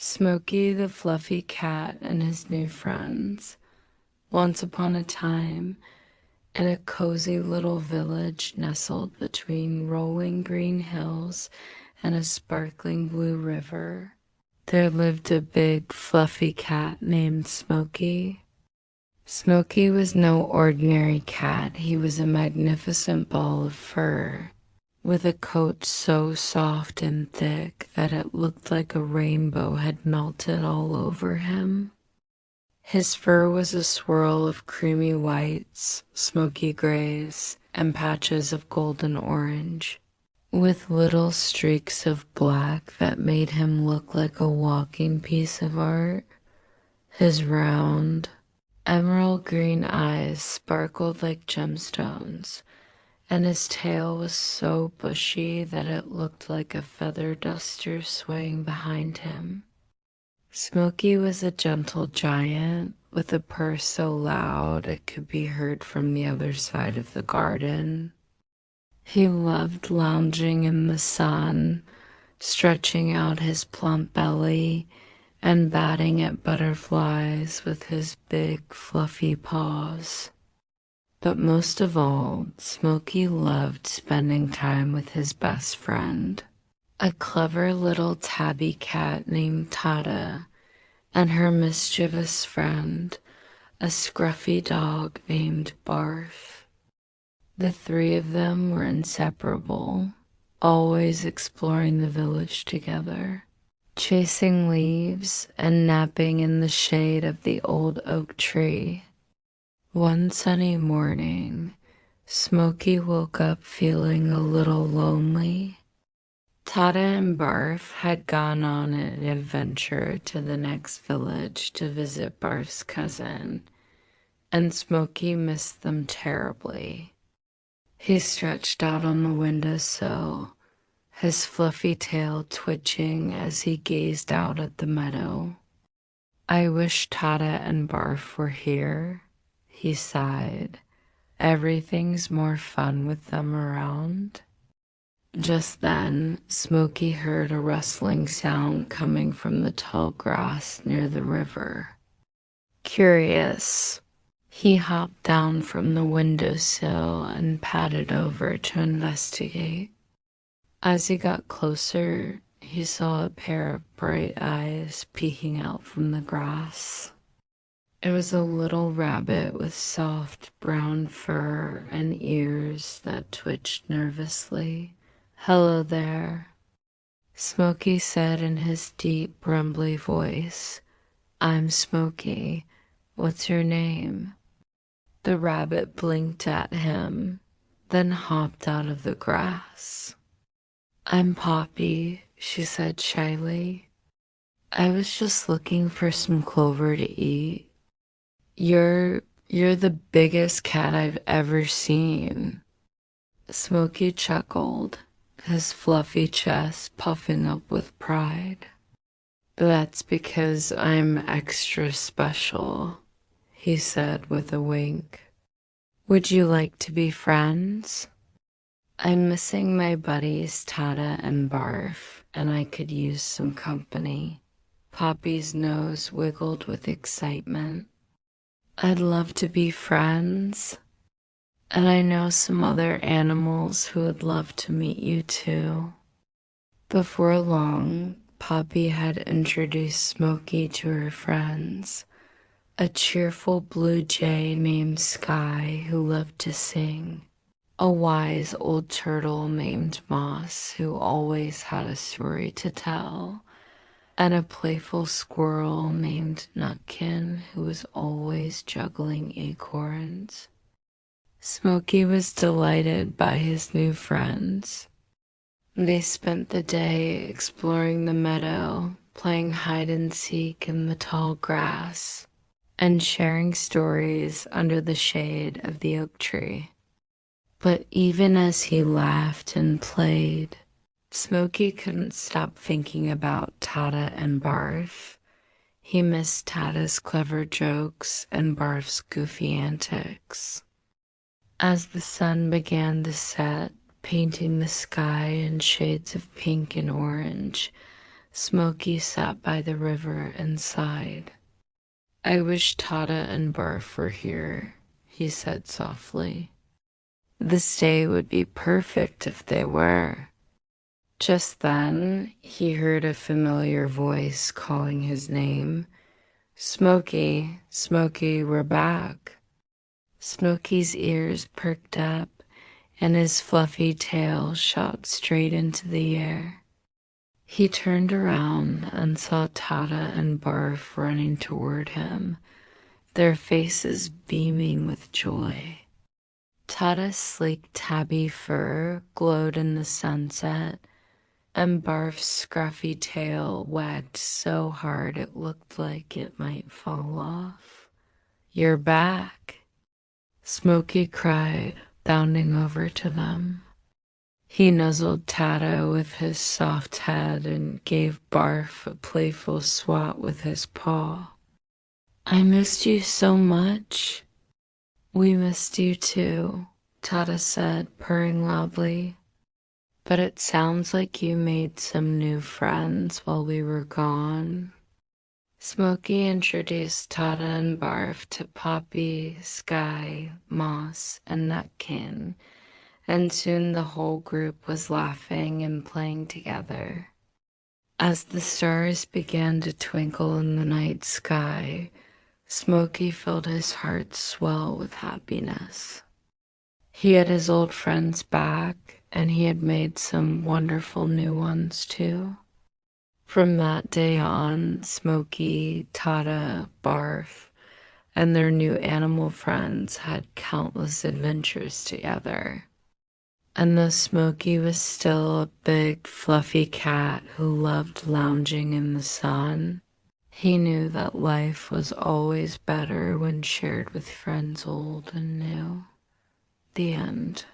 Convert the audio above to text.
Smokey the fluffy cat and his new friends. Once upon a time, in a cozy little village nestled between rolling green hills and a sparkling blue river, there lived a big fluffy cat named Smokey. Smokey was no ordinary cat. He was a magnificent ball of fur, with a coat so soft and thick that it looked like a rainbow had melted all over him. His fur was a swirl of creamy whites, smoky grays, and patches of golden orange, with little streaks of black that made him look like a walking piece of art. His round, emerald green eyes sparkled like gemstones, and his tail was so bushy that it looked like a feather duster swaying behind him. Smokey was a gentle giant with a purr so loud it could be heard from the other side of the garden. He loved lounging in the sun, stretching out his plump belly and batting at butterflies with his big fluffy paws. But most of all, Smokey loved spending time with his best friend, a clever little tabby cat named Tata, and her mischievous friend, a scruffy dog named Barf. The three of them were inseparable, always exploring the village together, chasing leaves and napping in the shade of the old oak tree. One sunny morning, Smokey woke up feeling a little lonely. Tata and Barf had gone on an adventure to the next village to visit Barf's cousin, and Smokey missed them terribly. He stretched out on the windowsill, his fluffy tail twitching as he gazed out at the meadow. "I wish Tata and Barf were here," he sighed. "Everything's more fun with them around." Just then, Smokey heard a rustling sound coming from the tall grass near the river. Curious, he hopped down from the windowsill and padded over to investigate. As he got closer, he saw a pair of bright eyes peeking out from the grass. It was a little rabbit with soft brown fur and ears that twitched nervously. "Hello there," Smokey said in his deep, rumbly voice. "I'm Smokey. What's your name?" The rabbit blinked at him, then hopped out of the grass. "I'm Poppy," she said shyly. "I was just looking for some clover to eat." You're the biggest cat I've ever seen." Smokey chuckled, his fluffy chest puffing up with pride. "That's because I'm extra special," he said with a wink. "Would you like to be friends? I'm missing my buddies Tata and Barf, and I could use some company." Poppy's nose wiggled with excitement. "I'd love to be friends. And I know some other animals who would love to meet you too." Before long, Poppy had introduced Smokey to her friends, a cheerful blue jay named Sky who loved to sing, a wise old turtle named Moss who always had a story to tell, and a playful squirrel named Nutkin who was always juggling acorns. Smokey was delighted by his new friends. They spent the day exploring the meadow, playing hide and seek in the tall grass, and sharing stories under the shade of the oak tree. But even as he laughed and played, Smokey couldn't stop thinking about Tata and Barf. He missed Tata's clever jokes and Barf's goofy antics. As the sun began to set, painting the sky in shades of pink and orange, Smokey sat by the river and sighed. I wish Tata and Barf were here, he said softly. This day would be perfect if they were. Just then, he heard a familiar voice calling his name. Smokey, Smokey, we're back. Smokey's ears perked up, and his fluffy tail shot straight into the air. He turned around and saw Tata and Barf running toward him, their faces beaming with joy. Tata's sleek tabby fur glowed in the sunset, and Barf's scruffy tail wagged so hard it looked like it might fall off. You're back, Smokey cried, bounding over to them. He nuzzled Tata with his soft head and gave Barf a playful swat with his paw. I missed you so much. We missed you too, Tata said, purring loudly. But it sounds like you made some new friends while we were gone. Smokey introduced Tata and Barf to Poppy, Sky, Moss, and Nutkin, and soon the whole group was laughing and playing together. As the stars began to twinkle in the night sky, Smokey felt his heart swell with happiness. He had his old friends back, and he had made some wonderful new ones too. From that day on, Smokey, Tata, Barf, and their new animal friends had countless adventures together. And though Smokey was still a big, fluffy cat who loved lounging in the sun, he knew that life was always better when shared with friends old and new. The end.